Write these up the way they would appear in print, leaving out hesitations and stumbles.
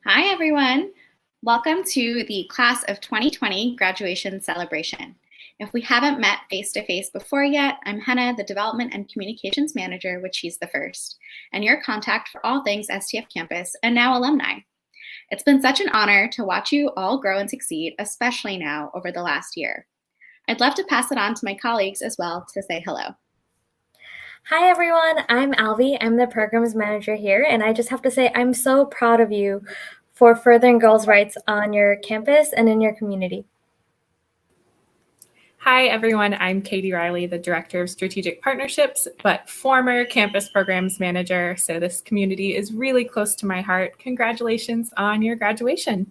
Hi, everyone. Welcome to the Class of 2020 graduation celebration. If we haven't met face-to-face before yet, I'm Henna, the Development and Communications Manager with She's the First, and your contact for all things STF campus and now alumni. It's been such an honor to watch you all grow and succeed, especially now over the last year. I'd love to pass it on to my colleagues as well to say hello. Hi everyone, I'm Alvi. I'm the programs manager here, and I just have to say I'm so proud of you for furthering girls' rights on your campus and in your community. Hi everyone, I'm Katie Riley, the Director of Strategic Partnerships, but former campus programs manager, so this community is really close to my heart. Congratulations on your graduation.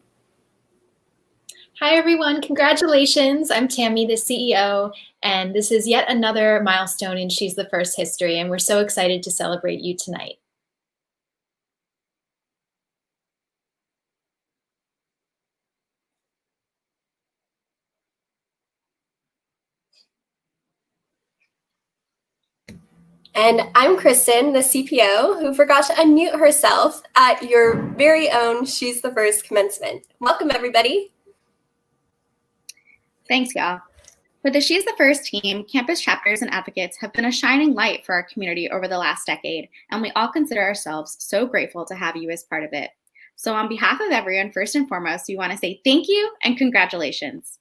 Hi everyone, congratulations. I'm Tammy, the CEO, and this is yet another milestone in She's the First history, and we're so excited to celebrate you tonight. And I'm Kristen, the CPO, who forgot to unmute herself at your very own She's the First commencement. Welcome, everybody. Thanks, y'all. For the She's the First team, campus chapters and advocates have been a shining light for our community over the last decade, and we all consider ourselves so grateful to have you as part of it. So on behalf of everyone, first and foremost, we want to say thank you and congratulations.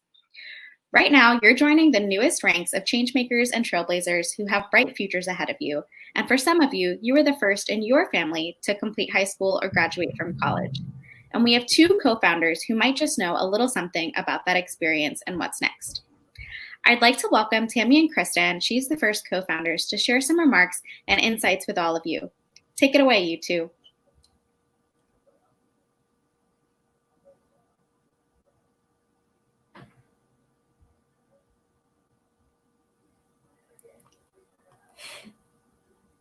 Right now, you're joining the newest ranks of changemakers and trailblazers who have bright futures ahead of you. And for some of you, you were the first in your family to complete high school or graduate from college. And we have two co-founders who might just know a little something about that experience and what's next. I'd like to welcome Tammy and Kristen, She's the First co-founders, to share some remarks and insights with all of you. Take it away, you two.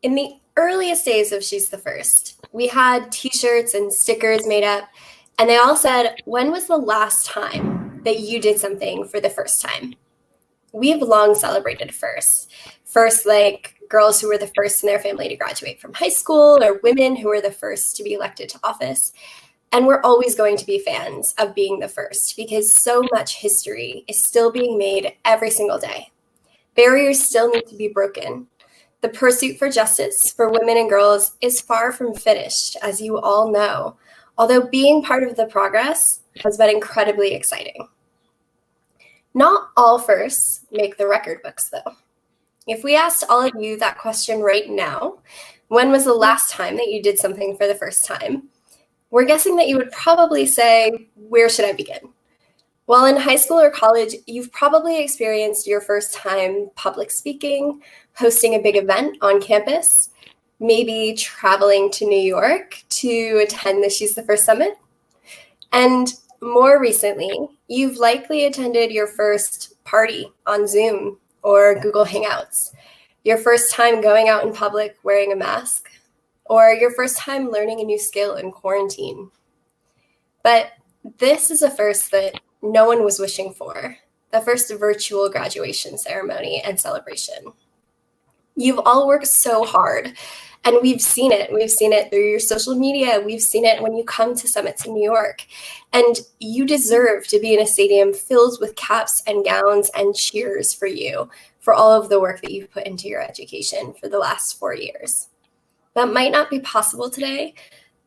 In the earliest days of She's the First, we had t-shirts and stickers made up, and they all said, when was the last time that you did something for the first time? We have long celebrated firsts. First, like girls who were the first in their family to graduate from high school, or women who were the first to be elected to office. And we're always going to be fans of being the first because so much history is still being made every single day. Barriers still need to be broken. The pursuit for justice for women and girls is far from finished, as you all know, although being part of the progress has been incredibly exciting. Not all firsts make the record books, though. If we asked all of you that question right now, when was the last time that you did something for the first time? We're guessing that you would probably say, where should I begin? Well, in high school or college, you've probably experienced your first time public speaking, hosting a big event on campus, maybe traveling to New York to attend the She's the First Summit. And more recently, you've likely attended your first party on Zoom or Google Hangouts, your first time going out in public wearing a mask, or your first time learning a new skill in quarantine. But this is a first that no one was wishing for, the first virtual graduation ceremony and celebration. You've all worked so hard, and we've seen it. We've seen it through your social media. We've seen it when you come to summits in New York. And you deserve to be in a stadium filled with caps and gowns and cheers for you, for all of the work that you've put into your education for the last 4 years. That might not be possible today,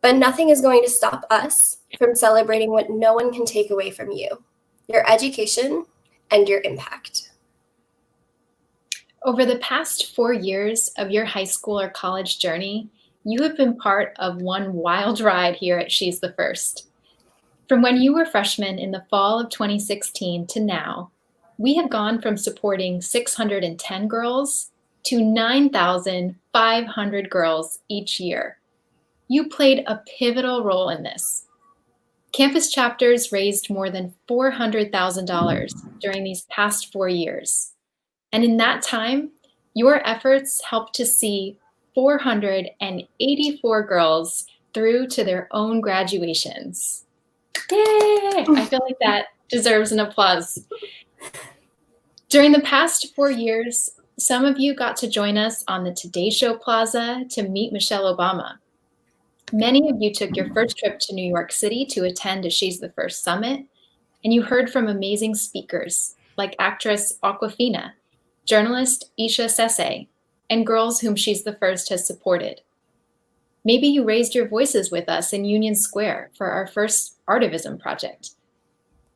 but nothing is going to stop us from celebrating what no one can take away from you, your education and your impact. Over the past 4 years of your high school or college journey, you have been part of one wild ride here at She's the First. From when you were freshmen in the fall of 2016 to now, we have gone from supporting 610 girls to 9,500 girls each year. You played a pivotal role in this. Campus chapters raised more than $400,000 during these past 4 years. And in that time, your efforts helped to see 484 girls through to their own graduations. Yay! I feel like that deserves an applause. During the past 4 years, some of you got to join us on the Today Show Plaza to meet Michelle Obama. Many of you took your first trip to New York City to attend a She's the First summit, and you heard from amazing speakers like actress Awkwafina, journalist Isha Sese, and girls whom She's the First has supported. Maybe you raised your voices with us in Union Square for our first Artivism project.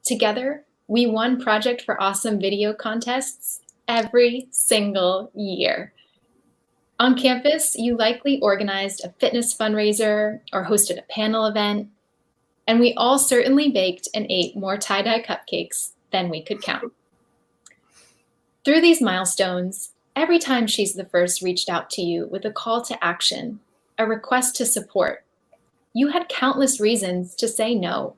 Together, we won Project for Awesome video contests every single year. On campus, you likely organized a fitness fundraiser or hosted a panel event, and we all certainly baked and ate more tie-dye cupcakes than we could count. Through these milestones, every time She's the First reached out to you with a call to action, a request to support, you had countless reasons to say no.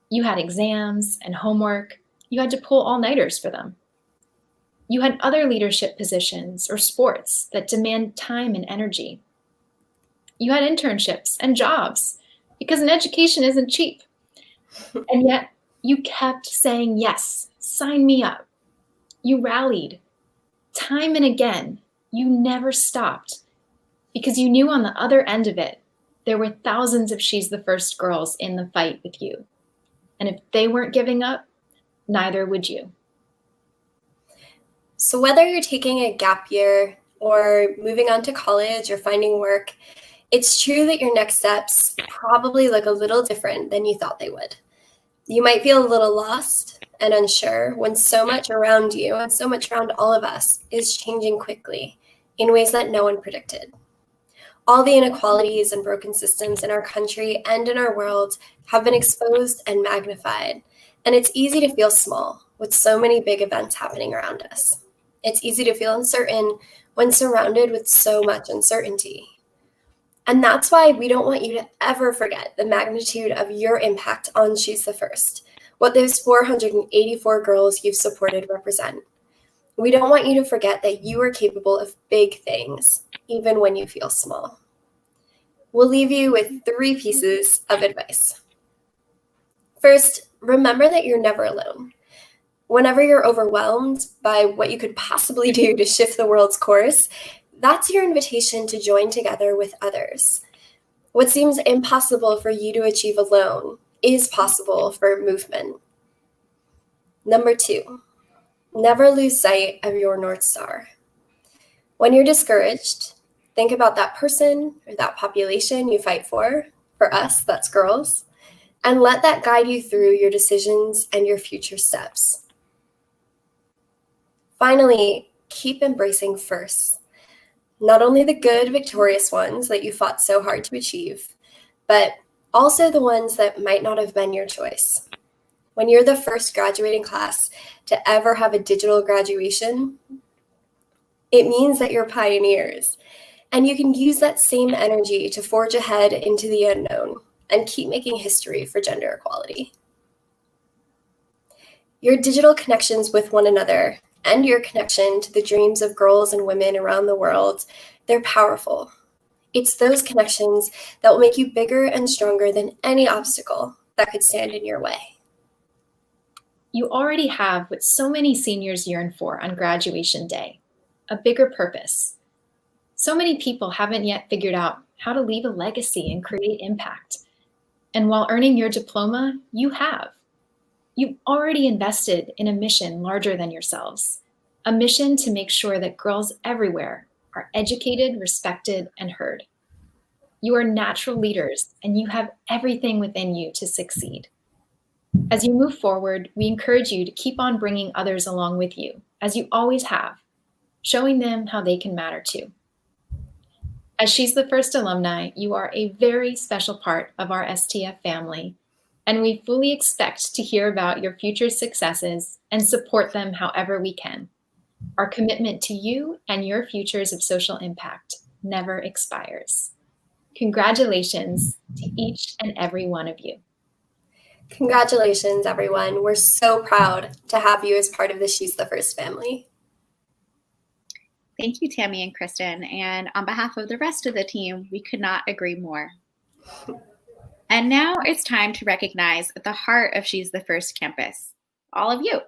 You had exams and homework. You had to pull all-nighters for them. You had other leadership positions or sports that demand time and energy. You had internships and jobs because an education isn't cheap. And yet you kept saying, yes, sign me up. You rallied time and again. You never stopped because you knew on the other end of it, there were thousands of She's the First girls in the fight with you. And if they weren't giving up, neither would you. So whether you're taking a gap year or moving on to college or finding work, it's true that your next steps probably look a little different than you thought they would. You might feel a little lost and unsure when so much around you and so much around all of us is changing quickly in ways that no one predicted. All the inequalities and broken systems in our country and in our world have been exposed and magnified, and it's easy to feel small with so many big events happening around us. It's easy to feel uncertain when surrounded with so much uncertainty. And that's why we don't want you to ever forget the magnitude of your impact on She's the First, what those 484 girls you've supported represent. We don't want you to forget that you are capable of big things, even when you feel small. We'll leave you with 3 pieces of advice. First, remember that you're never alone. Whenever you're overwhelmed by what you could possibly do to shift the world's course, that's your invitation to join together with others. What seems impossible for you to achieve alone is possible for movement. Number 2, never lose sight of your North Star. When you're discouraged, think about that person or that population you fight for us, that's girls, and let that guide you through your decisions and your future steps. Finally, keep embracing firsts. Not only the good, victorious ones that you fought so hard to achieve, but also the ones that might not have been your choice. When you're the first graduating class to ever have a digital graduation, it means that you're pioneers, and you can use that same energy to forge ahead into the unknown and keep making history for gender equality. Your digital connections with one another and your connection to the dreams of girls and women around the world, they're powerful. It's those connections that will make you bigger and stronger than any obstacle that could stand in your way. You already have what so many seniors yearn for on graduation day, a bigger purpose. So many people haven't yet figured out how to leave a legacy and create impact. And while earning your diploma, you have. You've already invested in a mission larger than yourselves, a mission to make sure that girls everywhere are educated, respected, and heard. You are natural leaders, and you have everything within you to succeed. As you move forward, we encourage you to keep on bringing others along with you, as you always have, showing them how they can matter too. As She's the First alumni, you are a very special part of our STF family, and we fully expect to hear about your future successes and support them however we can. Our commitment to you and your futures of social impact never expires. Congratulations to each and every one of you. Congratulations, everyone. We're so proud to have you as part of the She's the First family. Thank you, Tammy and Kristen. And on behalf of the rest of the team, we could not agree more. And now it's time to recognize the heart of She's the First campus, all of you.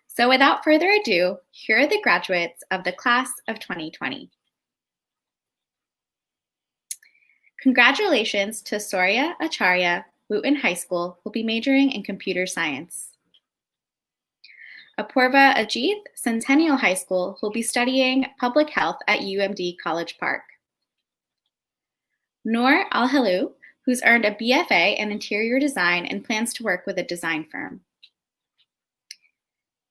So without further ado, here are the graduates of the class of 2020. Congratulations to Surya Acharya, Wooten High School, who'll be majoring in computer science. Apurva Ajit, Centennial High School, who'll be studying public health at UMD College Park. Noor Al-Halou, who's earned a BFA in interior design and plans to work with a design firm.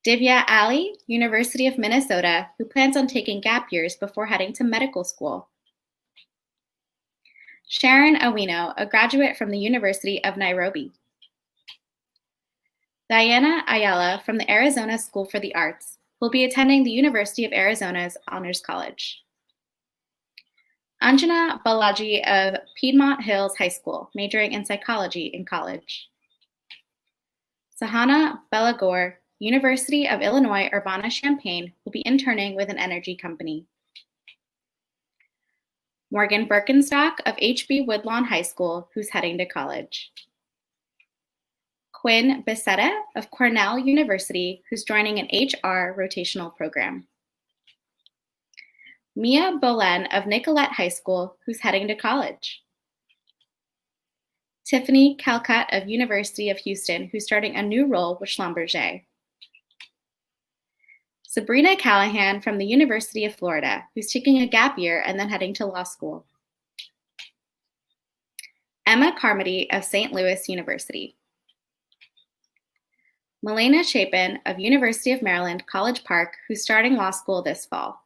Divya Ali, University of Minnesota, who plans on taking gap years before heading to medical school. Sharon Awino, a graduate from the University of Nairobi. Diana Ayala from the Arizona School for the Arts will be attending the University of Arizona's Honors College. Anjana Balaji of Piedmont Hills High School, majoring in psychology in college. Sahana Belagore, University of Illinois Urbana-Champaign, will be interning with an energy company. Morgan Birkenstock of HB Woodlawn High School, who's heading to college. Quinn Becerra of Cornell University, who's joining an HR rotational program. Mia Bolen of Nicollet High School, who's heading to college. Tiffany Calcutt of University of Houston, who's starting a new role with Schlumberger. Sabrina Callahan from the University of Florida, who's taking a gap year and then heading to law school. Emma Carmody of St. Louis University. Milena Chapin of University of Maryland College Park, who's starting law school this fall.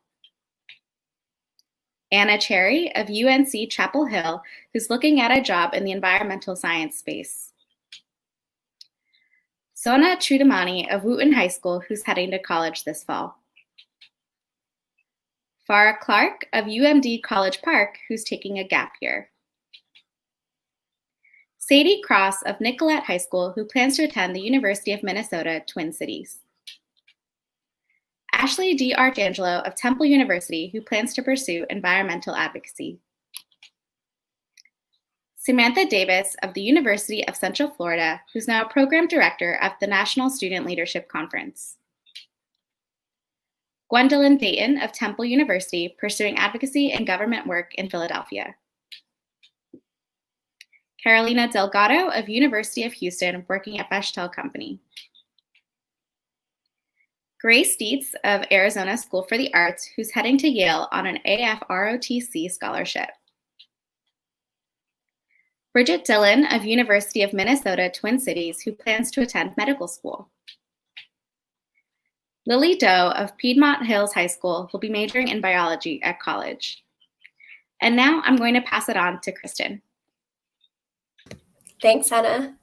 Anna Cherry of UNC Chapel Hill, who's looking at a job in the environmental science space. Sona Chudamani of Wooten High School, who's heading to college this fall. Farah Clark of UMD College Park, who's taking a gap year. Sadie Cross of Nicollet High School, who plans to attend the University of Minnesota Twin Cities. Ashley D. Archangelo of Temple University, who plans to pursue environmental advocacy. Samantha Davis of the University of Central Florida, who's now a program director at the National Student Leadership Conference. Gwendolyn Dayton of Temple University, pursuing advocacy and government work in Philadelphia. Carolina Delgado of University of Houston, working at Bechtel Company. Grace Dietz of Arizona School for the Arts, who's heading to Yale on an AFROTC scholarship. Bridget Dillon of University of Minnesota Twin Cities, who plans to attend medical school. Lily Doe of Piedmont Hills High School will be majoring in biology at college. And now I'm going to pass it on to Kristen. Thanks, Hannah.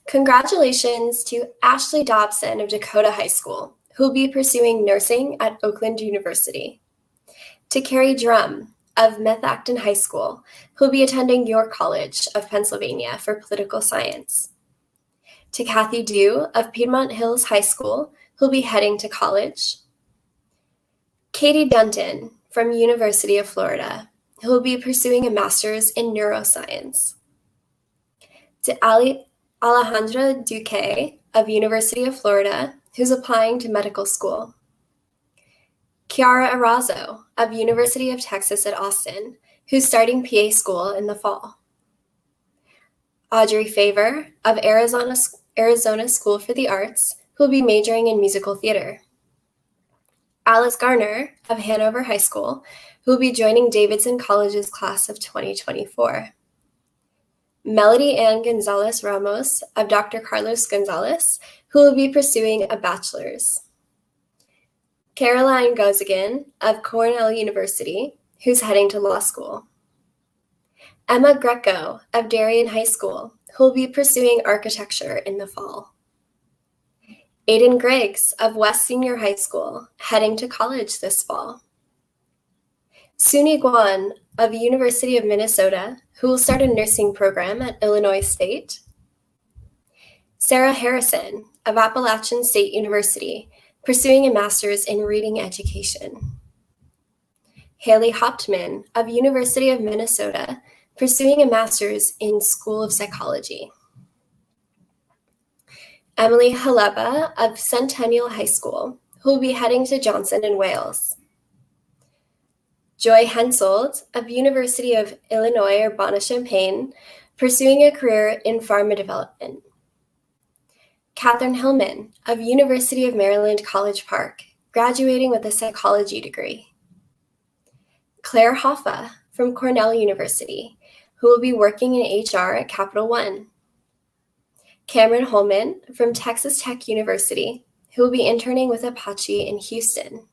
Congratulations to Ashley Dobson of Dakota High School, who will be pursuing nursing at Oakland University. To Carrie Drum of Methacton High School, who will be attending York College of Pennsylvania for political science. To Kathy Dew of Piedmont Hills High School, who will be heading to college. Katie Dunton from University of Florida, who will be pursuing a master's in neuroscience. To Alejandra Duque of University of Florida, who's applying to medical school. Kiara Arazo of University of Texas at Austin, who's starting PA school in the fall. Audrey Favor of Arizona School for the Arts, who will be majoring in musical theater. Alice Garner of Hanover High School, who will be joining Davidson College's class of 2024. Melody Ann Gonzalez Ramos of Dr. Carlos Gonzalez, who will be pursuing a bachelor's. Caroline Gozigan of Cornell University, who's heading to law school. Emma Greco of Darien High School, who will be pursuing architecture in the fall. Aiden Griggs of West Senior High School, heading to college this fall. Suni Guan of University of Minnesota, who will start a nursing program at Illinois State. Sarah Harrison of Appalachian State University, pursuing a master's in reading education. Haley Hauptman of University of Minnesota, pursuing a master's in School of Psychology. Emily Haleba of Centennial High School, who will be heading to Johnson in Wales. Joy Hensoldt of University of Illinois Urbana-Champaign, pursuing a career in pharma development. Catherine Hillman of University of Maryland College Park, graduating with a psychology degree. Claire Hoffa from Cornell University, who will be working in HR at Capital One. Cameron Holman from Texas Tech University, who will be interning with Apache in Houston.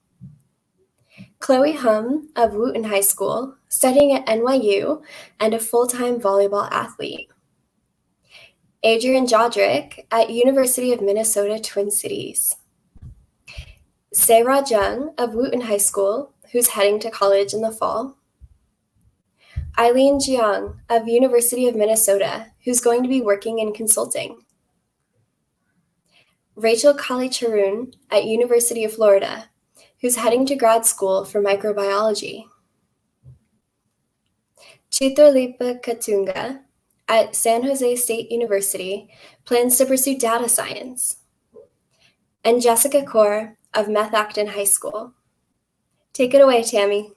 Chloe Hum of Wooten High School, studying at NYU and a full-time volleyball athlete. Adrian Jodrick at University of Minnesota Twin Cities. Sarah Jung of Wooten High School, who's heading to college in the fall. Eileen Jiang of University of Minnesota, who's going to be working in consulting. Rachel Kali-Charun at University of Florida, who's heading to grad school for microbiology. Chitralipa Katunga at San Jose State University plans to pursue data science. And Jessica Kaur of Methacton High School. Take it away, Tammy.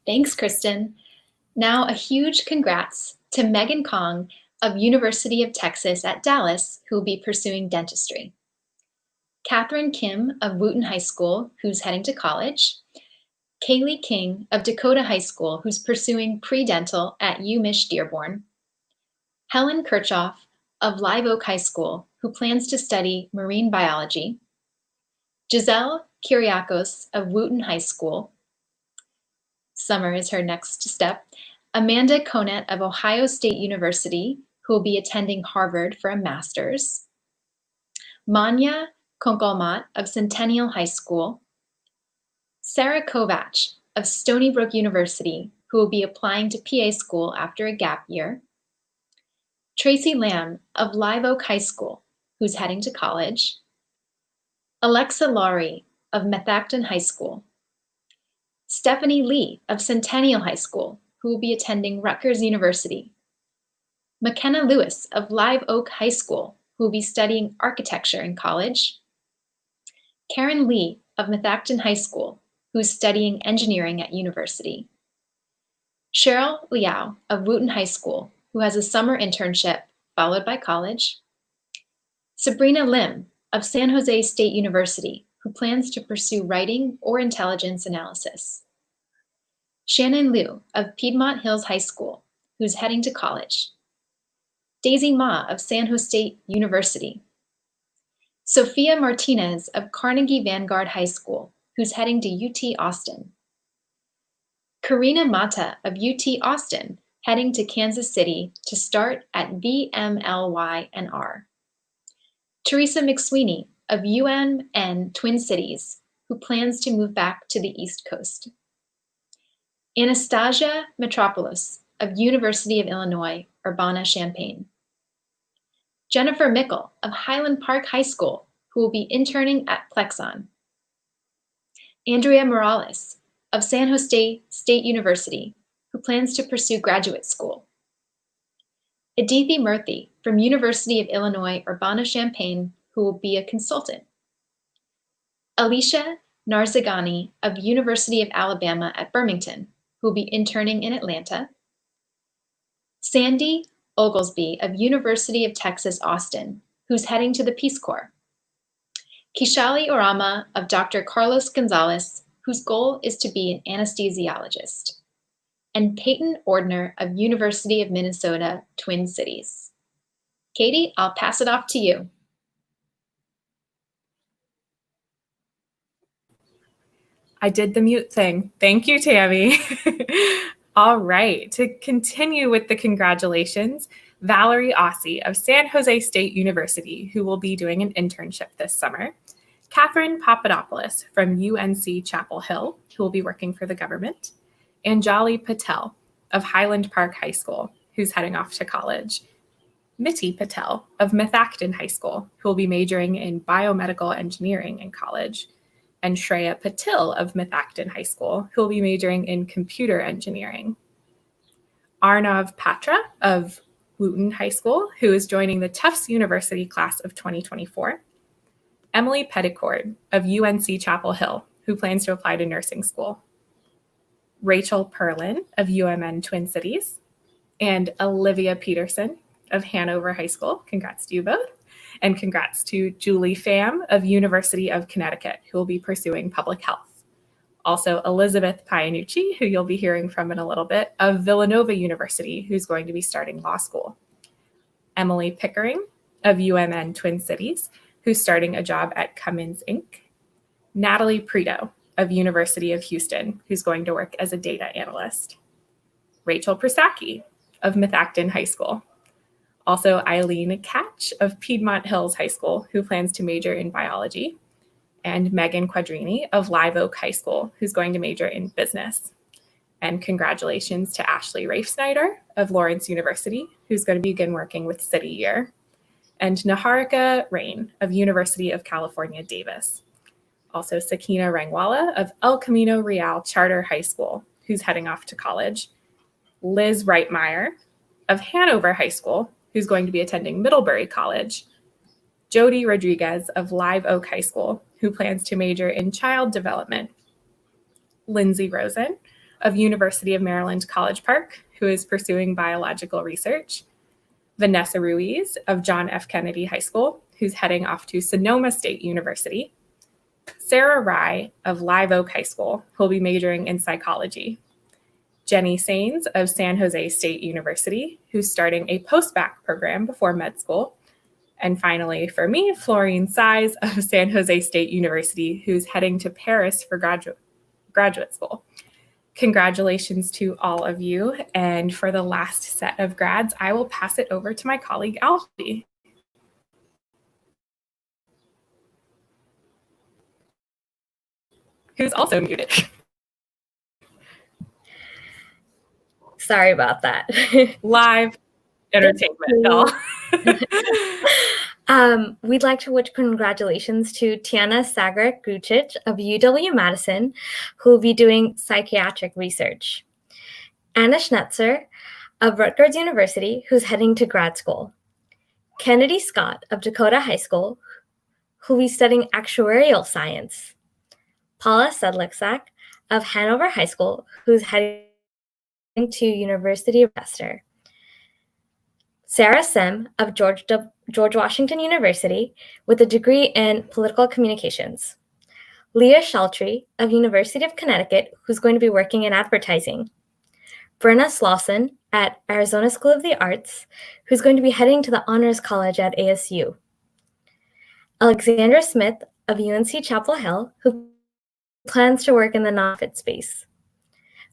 Thanks, Kristen. Now a huge congrats to Megan Kong of University of Texas at Dallas, who will be pursuing dentistry. Catherine Kim of Wooten High School, who's heading to college. Kaylee King of Dakota High School, who's pursuing pre-dental at UMich Dearborn. Helen Kirchhoff of Live Oak High School, who plans to study marine biology. Giselle Kyriakos of Wooten High School. Summer is her next step. Amanda Conant of Ohio State University, who will be attending Harvard for a master's. Manya Konkolmat of Centennial High School. Sarah Kovach of Stony Brook University, who will be applying to PA school after a gap year. Tracy Lamb of Live Oak High School, who's heading to college. Alexa Laurie of Methacton High School. Stephanie Lee of Centennial High School, who will be attending Rutgers University. McKenna Lewis of Live Oak High School, who will be studying architecture in college. Karen Lee of Methacton High School, who's studying engineering at university. Cheryl Liao of Wooten High School, who has a summer internship followed by college. Sabrina Lim of San Jose State University, who plans to pursue writing or intelligence analysis. Shannon Liu of Piedmont Hills High School, who's heading to college. Daisy Ma of San Jose State University. Sophia Martinez of Carnegie Vanguard High School, who's heading to UT Austin. Karina Mata of UT Austin, heading to Kansas City to start at VMLY&R. Teresa McSweeney of UMN Twin Cities, who plans to move back to the East Coast. Anastasia Metropoulos of University of Illinois, Urbana-Champaign. Jennifer Mickle of Highland Park High School, who will be interning at Plexon. Andrea Morales of San Jose State University, who plans to pursue graduate school. Adithi Murthy from University of Illinois, Urbana-Champaign, who will be a consultant. Alicia Narzegani of University of Alabama at Birmingham, who will be interning in Atlanta. Sandy Oglesby of University of Texas, Austin, who's heading to the Peace Corps. Kishali Orama of Dr. Carlos Gonzalez, whose goal is to be an anesthesiologist. And Peyton Ordner of University of Minnesota, Twin Cities. Katie, I'll pass it off to you. I did the mute thing. Thank you, Tammy. All right, to continue with the congratulations, Valerie Ossie of San Jose State University, who will be doing an internship this summer. Catherine Papadopoulos from UNC Chapel Hill, who will be working for the government. Anjali Patel of Highland Park High School, who's heading off to college. Mitty Patel of Methacton High School, who will be majoring in biomedical engineering in college. And Shreya Patil of Methacton High School, who will be majoring in computer engineering. Arnav Patra of Wooten High School, who is joining the Tufts University class of 2024. Emily Petticord of UNC Chapel Hill, who plans to apply to nursing school. Rachel Perlin of UMN Twin Cities, and Olivia Peterson of Hanover High School. Congrats to you both. And congrats to Julie Pham of University of Connecticut, who will be pursuing public health. Also, Elizabeth Pianucci, who you'll be hearing from in a little bit, of Villanova University, who's going to be starting law school. Emily Pickering of UMN Twin Cities, who's starting a job at Cummins Inc. Natalie Preto of University of Houston, who's going to work as a data analyst. Rachel Prasaki of Methacton High School. Also, Eileen Catch of Piedmont Hills High School, who plans to major in biology. And Megan Quadrini of Live Oak High School, who's going to major in business. And congratulations to Ashley Rafe Snyder of Lawrence University, who's going to begin working with City Year. And Naharika Rain of University of California, Davis. Also, Sakina Rangwala of El Camino Real Charter High School, who's heading off to college. Liz Reitmeyer of Hanover High School, who's going to be attending Middlebury College. Jody Rodriguez of Live Oak High School, who plans to major in child development. Lindsay Rosen of University of Maryland College Park, who is pursuing biological research. Vanessa Ruiz of John F. Kennedy High School, who's heading off to Sonoma State University. Sarah Rye of Live Oak High School, who will be majoring in psychology. Jenny Sains of San Jose State University, who's starting a post-bac program before med school. And finally, for me, Florine Size of San Jose State University, who's heading to Paris for graduate school. Congratulations to all of you. And for the last set of grads, I will pass it over to my colleague, Alfie. Who's also muted. Sorry about that. Live entertainment, y'all. We'd like to wish congratulations to Tiana Sagric-Grucic of UW-Madison, who will be doing psychiatric research. Anna Schnetzer of Rutgers University, who's heading to grad school. Kennedy Scott of Dakota High School, who will be studying actuarial science. Paula Sedlicek of Hanover High School, who's heading to University of Leicester. Sarah Sim of George Washington University with a degree in political communications. Leah Sheltree of University of Connecticut, who's going to be working in advertising. Brenna Slauson at Arizona School of the Arts, who's going to be heading to the Honors College at ASU. Alexandra Smith of UNC Chapel Hill, who plans to work in the nonprofit space.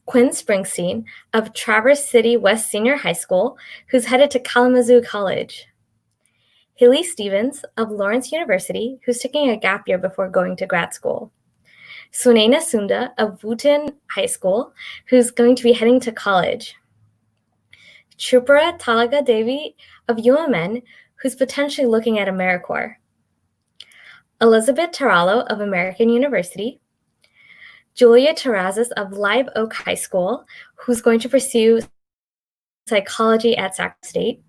Quinn Springsteen of Traverse City West Senior High School, who's headed to Kalamazoo College. Haley Stevens of Lawrence University, who's taking a gap year before going to grad school. Sunaina Sunda of Wooten High School, who's going to be heading to college. Tripura Talaga Devi of UMN, who's potentially looking at AmeriCorps. Elizabeth Tarallo of American University. Julia Terrazas of Live Oak High School, who's going to pursue psychology at Sac State.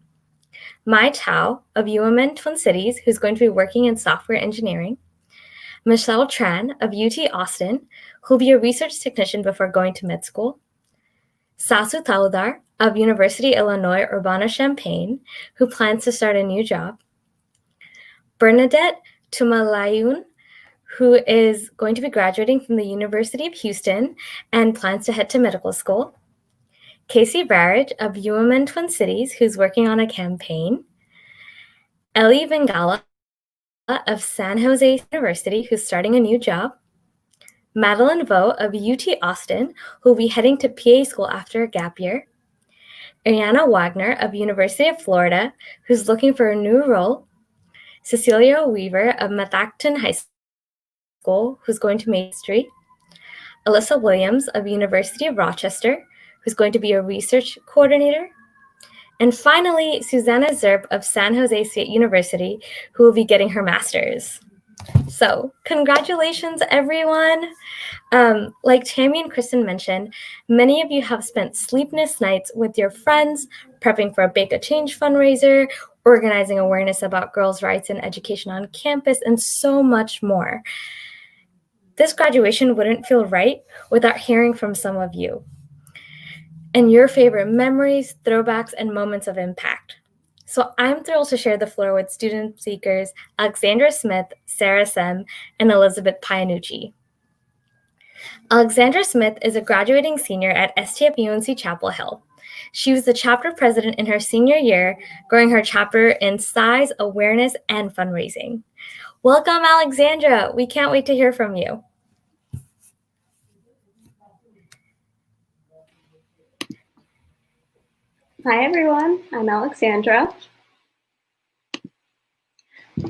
Mai Tao of UMN Twin Cities, who's going to be working in software engineering. Michelle Tran of UT Austin, who'll be a research technician before going to med school. Sasu Taudar of University Illinois Urbana-Champaign, who plans to start a new job. Bernadette Tumalayun, who is going to be graduating from the University of Houston and plans to head to medical school. Casey Barrage of UMN Twin Cities, who's working on a campaign. Ellie Vengala of San Jose University, who's starting a new job. Madeline Vo of UT Austin, who will be heading to PA school after a gap year. Ariana Wagner of University of Florida, who's looking for a new role. Cecilia Weaver of Methacton High School, who's going to Main Street. Alyssa Williams of University of Rochester, who's going to be a research coordinator. And finally, Susanna Zerb of San Jose State University, who will be getting her master's. So congratulations, everyone. Like Tammy and Kristen mentioned, many of you have spent sleepless nights with your friends, prepping for a Bake a Change fundraiser, organizing awareness about girls' rights and education on campus, and so much more. This graduation wouldn't feel right without hearing from some of you and your favorite memories, throwbacks, and moments of impact. So I'm thrilled to share the floor with student speakers Alexandra Smith, Sarah Sem, and Elizabeth Pianucci. Alexandra Smith is a graduating senior at STF UNC Chapel Hill. She was the chapter president in her senior year, growing her chapter in size, awareness, and fundraising. Welcome, Alexandra. We can't wait to hear from you. Hi, everyone. I'm Alexandra.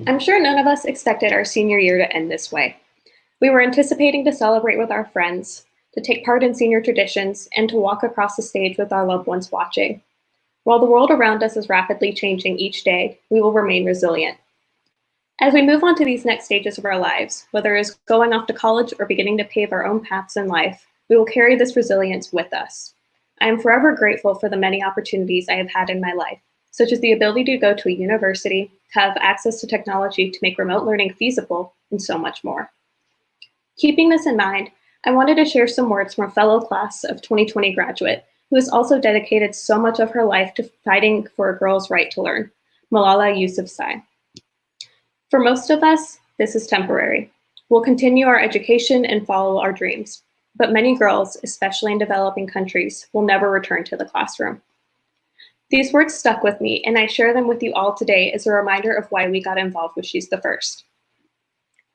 I'm sure none of us expected our senior year to end this way. We were anticipating to celebrate with our friends, to take part in senior traditions, and to walk across the stage with our loved ones watching. While the world around us is rapidly changing each day, we will remain resilient. As we move on to these next stages of our lives, whether it's going off to college or beginning to pave our own paths in life, we will carry this resilience with us. I am forever grateful for the many opportunities I have had in my life, such as the ability to go to a university, have access to technology to make remote learning feasible, and so much more. Keeping this in mind, I wanted to share some words from a fellow class of 2020 graduate who has also dedicated so much of her life to fighting for a girl's right to learn, Malala Yousafzai. For most of us, this is temporary. We'll continue our education and follow our dreams, but many girls, especially in developing countries, will never return to the classroom. These words stuck with me, and I share them with you all today as a reminder of why we got involved with She's the First.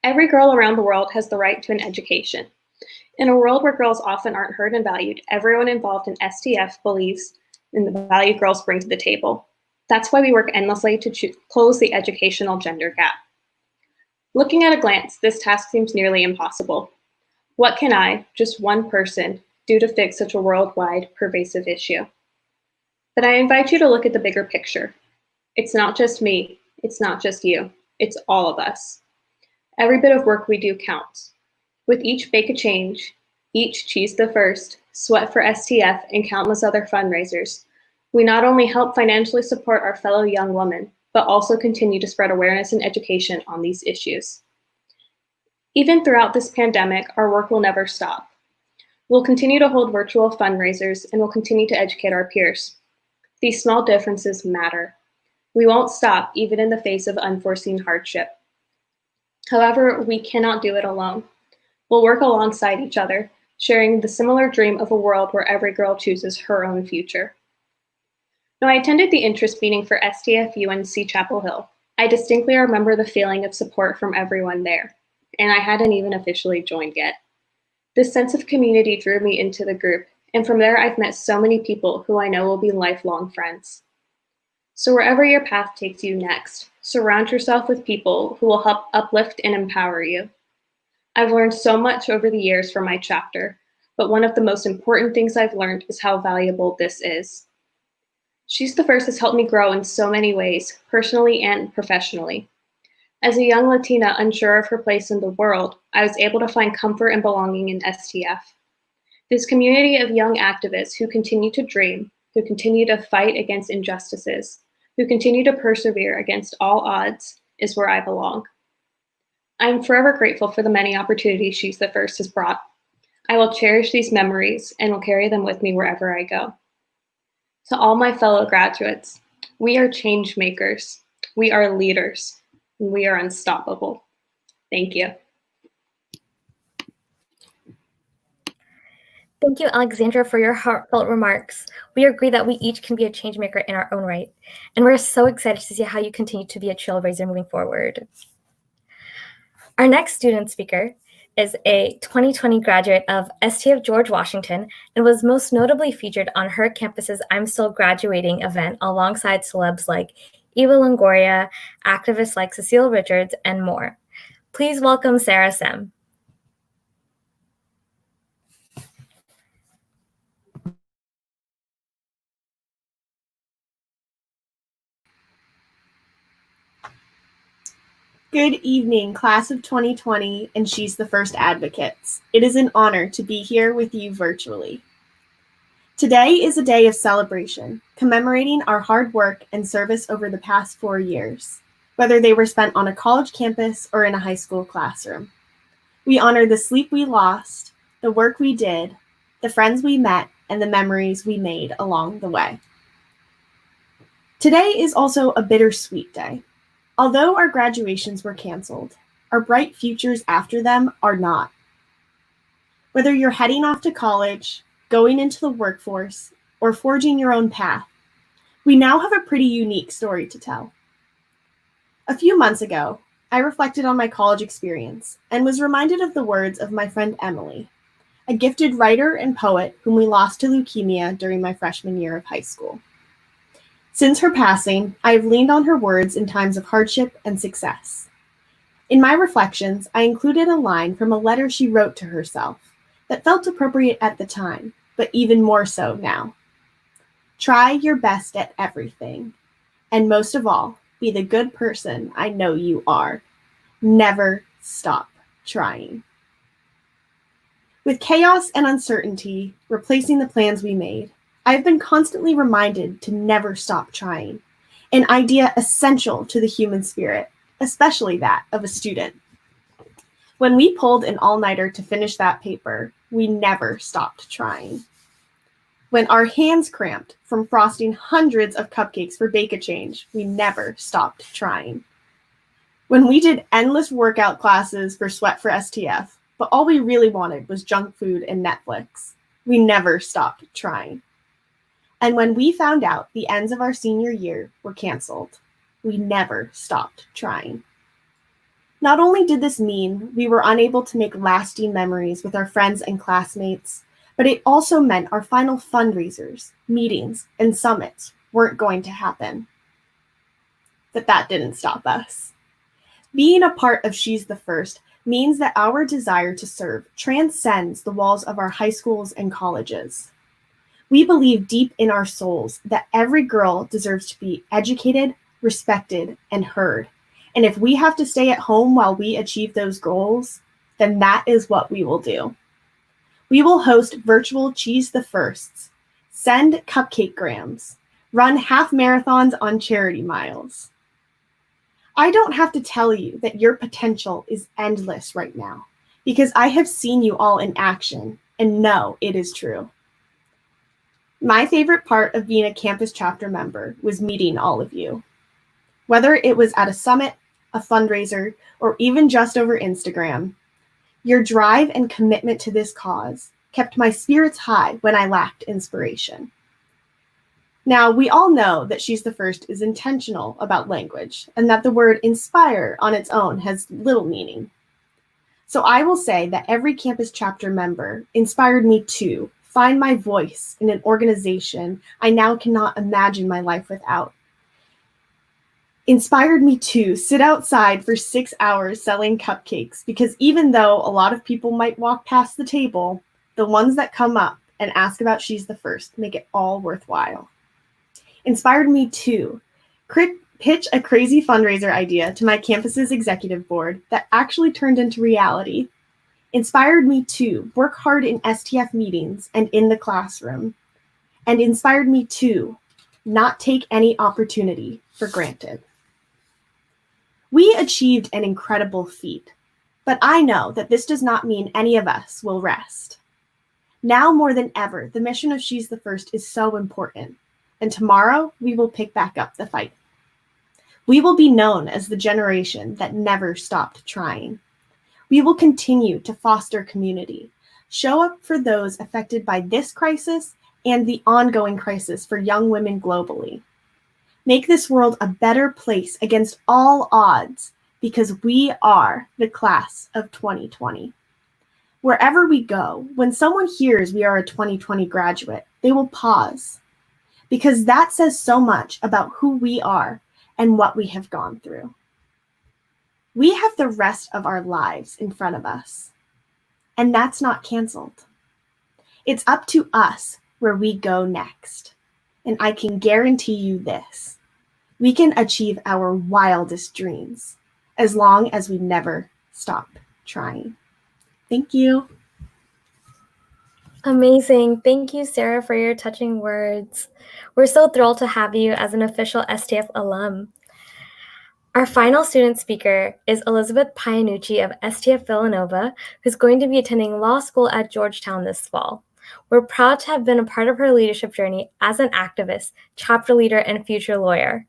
Every girl around the world has the right to an education. In a world where girls often aren't heard and valued, everyone involved in STF believes in the value girls bring to the table. That's why we work endlessly to close the educational gender gap. Looking at a glance, this task seems nearly impossible. What can I, just one person, do to fix such a worldwide, pervasive issue? But I invite you to look at the bigger picture. It's not just me, it's not just you, it's all of us. Every bit of work we do counts. With each Bake a Change, each She's the First, Sweat for STF, and countless other fundraisers, we not only help financially support our fellow young women, but also continue to spread awareness and education on these issues. Even throughout this pandemic, our work will never stop. We'll continue to hold virtual fundraisers and we'll continue to educate our peers. These small differences matter. We won't stop even in the face of unforeseen hardship. However, we cannot do it alone. We'll work alongside each other, sharing the similar dream of a world where every girl chooses her own future. Now, I attended the interest meeting for STF UNC Chapel Hill. I distinctly remember the feeling of support from everyone there, and I hadn't even officially joined yet. This sense of community drew me into the group, and from there I've met so many people who I know will be lifelong friends. So wherever your path takes you next, surround yourself with people who will help uplift and empower you. I've learned so much over the years from my chapter, but one of the most important things I've learned is how valuable this is. She's the First has helped me grow in so many ways, personally and professionally. As a young Latina unsure of her place in the world, I was able to find comfort and belonging in STF. This community of young activists who continue to dream, who continue to fight against injustices, who continue to persevere against all odds, is where I belong. I am forever grateful for the many opportunities She's the First has brought. I will cherish these memories and will carry them with me wherever I go. To all my fellow graduates, we are change makers, we are leaders, and we are unstoppable. Thank you. Thank you, Alexandra, for your heartfelt remarks. We agree that we each can be a change maker in our own right, and we're so excited to see how you continue to be a trailblazer moving forward. Our next student speaker is a 2020 graduate of STF George Washington and was most notably featured on her campus's I'm Still Graduating event alongside celebs like Eva Longoria, activists like Cecile Richards, and more. Please welcome Sarah Sem. Good evening, class of 2020 and She's the First advocates. It is an honor to be here with you virtually. Today is a day of celebration, commemorating our hard work and service over the past 4 years, whether they were spent on a college campus or in a high school classroom. We honor the sleep we lost, the work we did, the friends we met, and the memories we made along the way. Today is also a bittersweet day. Although our graduations were canceled, our bright futures after them are not. Whether you're heading off to college, going into the workforce, or forging your own path, we now have a pretty unique story to tell. A few months ago, I reflected on my college experience and was reminded of the words of my friend Emily, a gifted writer and poet whom we lost to leukemia during my freshman year of high school. Since her passing, I have leaned on her words in times of hardship and success. In my reflections, I included a line from a letter she wrote to herself that felt appropriate at the time, but even more so now. Try your best at everything, and most of all, be the good person I know you are. Never stop trying. With chaos and uncertainty replacing the plans we made, I've been constantly reminded to never stop trying, an idea essential to the human spirit, especially that of a student. When we pulled an all-nighter to finish that paper, we never stopped trying. When our hands cramped from frosting hundreds of cupcakes for Bake-A-Change, we never stopped trying. When we did endless workout classes for Sweat for STF, but all we really wanted was junk food and Netflix, we never stopped trying. And when we found out the ends of our senior year were canceled, we never stopped trying. Not only did this mean we were unable to make lasting memories with our friends and classmates, but it also meant our final fundraisers, meetings, and summits weren't going to happen. But that didn't stop us. Being a part of She's the First means that our desire to serve transcends the walls of our high schools and colleges. We believe deep in our souls that every girl deserves to be educated, respected, and heard. And if we have to stay at home while we achieve those goals, then that is what we will do. We will host virtual She's the Firsts, send cupcake grams, run half marathons on charity miles. I don't have to tell you that your potential is endless right now, because I have seen you all in action and know it is true. My favorite part of being a campus chapter member was meeting all of you. Whether it was at a summit, a fundraiser, or even just over Instagram, your drive and commitment to this cause kept my spirits high when I lacked inspiration. Now, we all know that She's the First is intentional about language and that the word inspire on its own has little meaning. So I will say that every campus chapter member inspired me to find my voice in an organization I now cannot imagine my life without. Inspired me to sit outside for 6 hours selling cupcakes, because even though a lot of people might walk past the table, the ones that come up and ask about She's the First make it all worthwhile. Inspired me to pitch a crazy fundraiser idea to my campus's executive board that actually turned into reality. Inspired me to work hard in STF meetings and in the classroom. And inspired me to not take any opportunity for granted. We achieved an incredible feat, but I know that this does not mean any of us will rest. Now more than ever, the mission of She's the First is so important, and tomorrow we will pick back up the fight. We will be known as the generation that never stopped trying. We will continue to foster community, show up for those affected by this crisis and the ongoing crisis for young women globally. Make this world a better place against all odds, because we are the class of 2020. Wherever we go, when someone hears we are a 2020 graduate, they will pause, because that says so much about who we are and what we have gone through. We have the rest of our lives in front of us, and that's not canceled. It's up to us where we go next, and I can guarantee you this: we can achieve our wildest dreams as long as we never stop trying. Thank you. Amazing. Thank you, Sarah, for your touching words. We're so thrilled to have you as an official STF alum. Our final student speaker is Elizabeth Pianucci of STF Villanova, who's going to be attending law school at Georgetown this fall. We're proud to have been a part of her leadership journey as an activist, chapter leader, and future lawyer.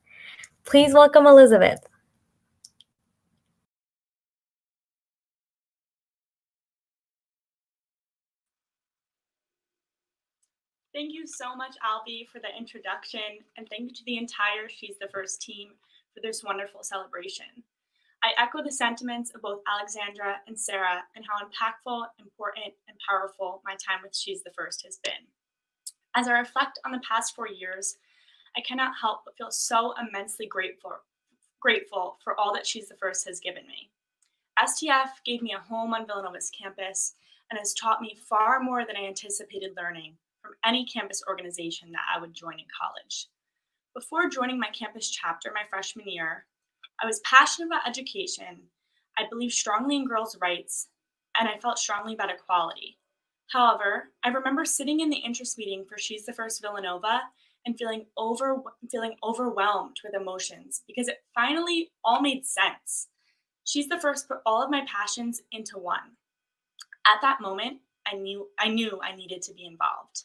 Please welcome Elizabeth. Thank you so much, Albie, for the introduction, and thank you to the entire She's the First team for this wonderful celebration. I echo the sentiments of both Alexandra and Sarah and how impactful, important, and powerful my time with She's the First has been. As I reflect on the past 4 years, I cannot help but feel so immensely grateful for all that She's the First has given me. STF gave me a home on Villanova's campus and has taught me far more than I anticipated learning from any campus organization that I would join in college. Before joining my campus chapter my freshman year, I was passionate about education. I believed strongly in girls' rights, and I felt strongly about equality. However, I remember sitting in the interest meeting for She's the First Villanova and feeling overwhelmed with emotions because it finally all made sense. She's the First put all of my passions into one. At that moment, I knew I needed to be involved.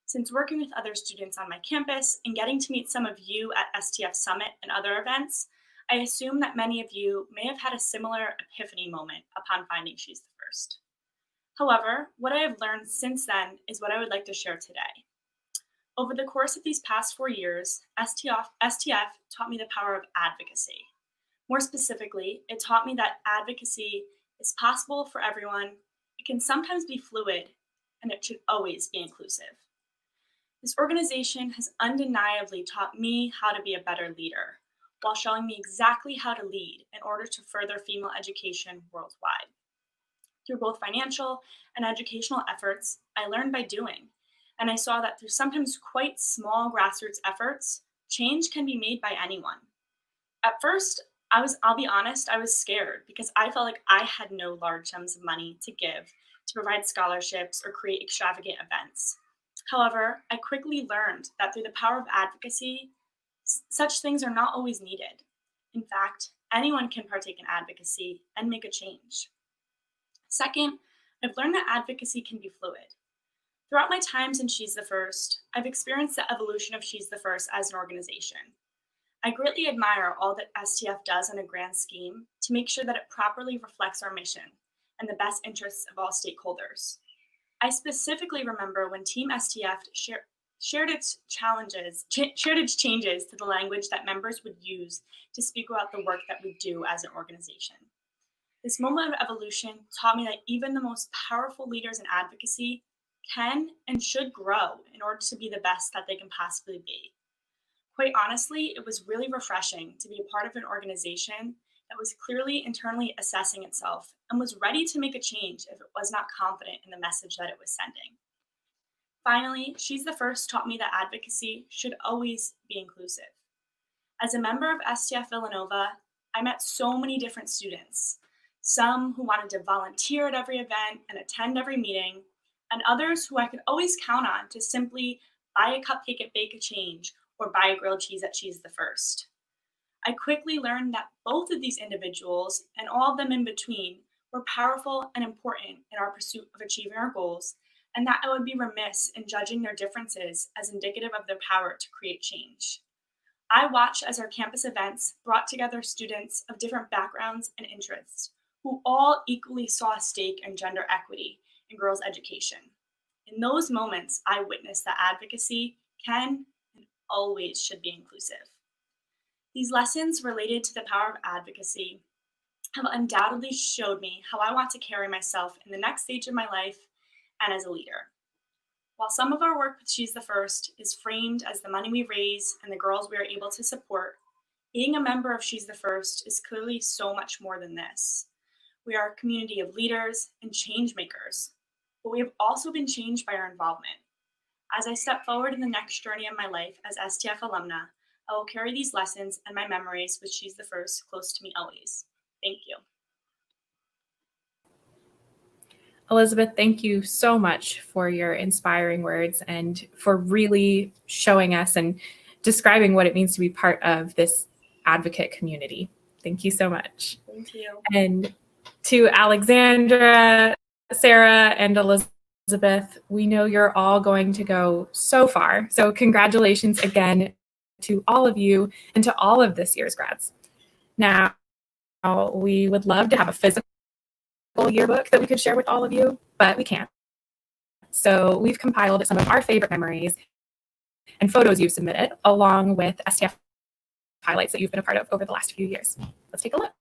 Since working with other students on my campus and getting to meet some of you at STF Summit and other events, I assume that many of you may have had a similar epiphany moment upon finding She's the First. However, what I have learned since then is what I would like to share today. Over the course of these past 4 years, STF taught me the power of advocacy. More specifically, it taught me that advocacy is possible for everyone, it can sometimes be fluid, and it should always be inclusive. This organization has undeniably taught me how to be a better leader, while showing me exactly how to lead in order to further female education worldwide. Through both financial and educational efforts, I learned by doing, and I saw that through sometimes quite small grassroots efforts, change can be made by anyone. At first, I'll be honest, I was scared because I felt like I had no large sums of money to give to provide scholarships or create extravagant events. However, I quickly learned that through the power of advocacy, such things are not always needed. In fact, anyone can partake in advocacy and make a change. Second, I've learned that advocacy can be fluid. Throughout my times in She's the First, I've experienced the evolution of She's the First as an organization. I greatly admire all that STF does in a grand scheme to make sure that it properly reflects our mission and the best interests of all stakeholders. I specifically remember when Team STF shared its changes to the language that members would use to speak about the work that we do as an organization. This moment of evolution taught me that even the most powerful leaders in advocacy can and should grow in order to be the best that they can possibly be. Quite honestly, it was really refreshing to be a part of an organization that was clearly internally assessing itself and was ready to make a change if it was not confident in the message that it was sending. Finally, She's the First taught me that advocacy should always be inclusive. As a member of STF Villanova, I met so many different students, some who wanted to volunteer at every event and attend every meeting, and others who I could always count on to simply buy a cupcake at Bake a Change or buy a grilled cheese at She's the First. I quickly learned that both of these individuals and all of them in between were powerful and important in our pursuit of achieving our goals, and that I would be remiss in judging their differences as indicative of their power to create change. I watched as our campus events brought together students of different backgrounds and interests who all equally saw a stake in gender equity in girls' education. In those moments, I witnessed that advocacy can and always should be inclusive. These lessons related to the power of advocacy have undoubtedly showed me how I want to carry myself in the next stage of my life and as a leader. While some of our work with She's the First is framed as the money we raise and the girls we are able to support, being a member of She's the First is clearly so much more than this. We are a community of leaders and change makers, but we have also been changed by our involvement. As I step forward in the next journey of my life as STF alumna, I will carry these lessons and my memories with She's the First close to me always. Thank you. Elizabeth, thank you so much for your inspiring words and for really showing us and describing what it means to be part of this advocate community. Thank you so much. Thank you. And to Alexandra, Sarah, and Elizabeth, we know you're all going to go so far. So congratulations again to all of you and to all of this year's grads. Now, we would love to have a physical yearbook that we could share with all of you, but we can't. So we've compiled some of our favorite memories and photos you've submitted, along with STF highlights that you've been a part of over the last few years. Let's take a look.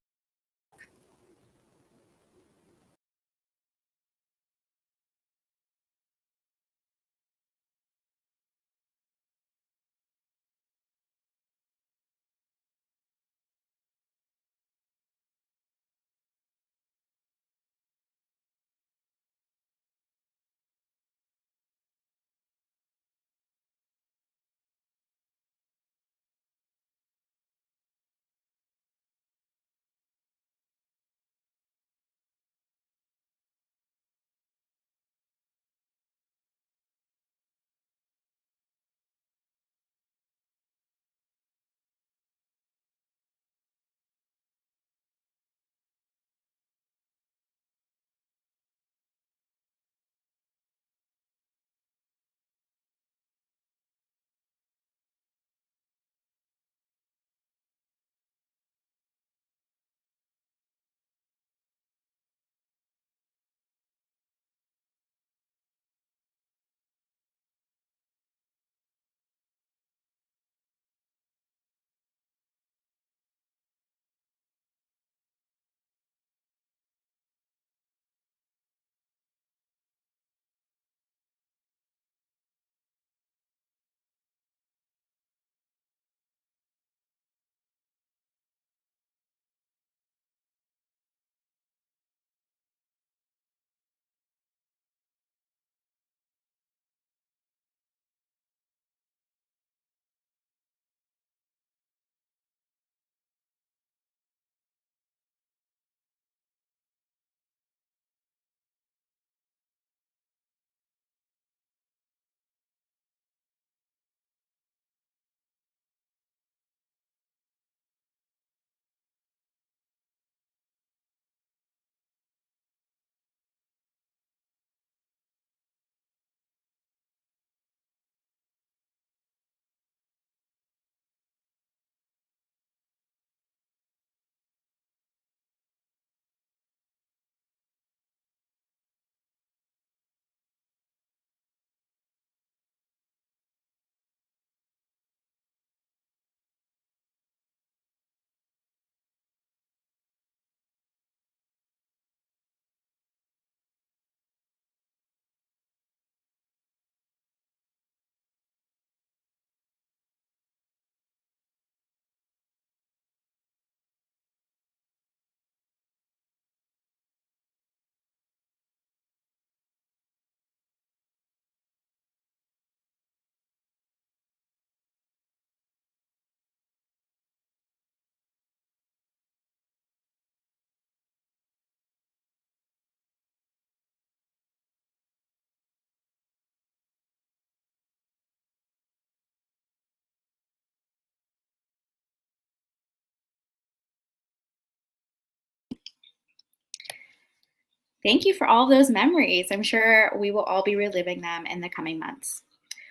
Thank you for all those memories. I'm sure we will all be reliving them in the coming months.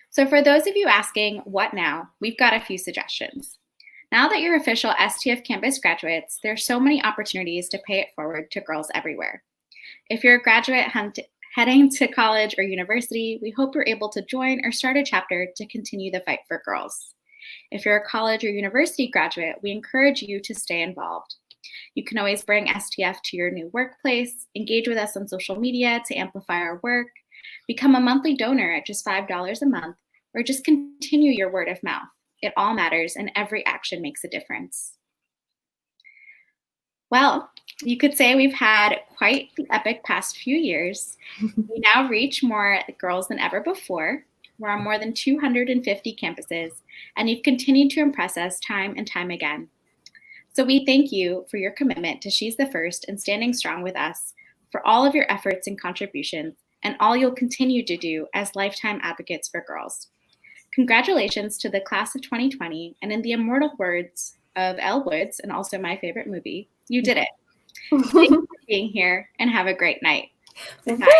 So for those of you asking, what now? We've got a few suggestions. Now that you're official STF campus graduates, there's so many opportunities to pay it forward to girls everywhere. If you're a graduate heading to college or university, we hope you're able to join or start a chapter to continue the fight for girls. If you're a college or university graduate, we encourage you to stay involved. You can always bring STF to your new workplace, engage with us on social media to amplify our work, become a monthly donor at just $5 a month, or just continue your word of mouth. It all matters, and every action makes a difference. Well, you could say we've had quite the epic past few years. We now reach more girls than ever before. We're on more than 250 campuses, and you've continued to impress us time and time again. So we thank you for your commitment to She's the First and standing strong with us, for all of your efforts and contributions, and all you'll continue to do as lifetime advocates for girls. Congratulations to the class of 2020, and in the immortal words of Elle Woods and also my favorite movie, you did it. Thank you for being here and have a great night. Congratulations.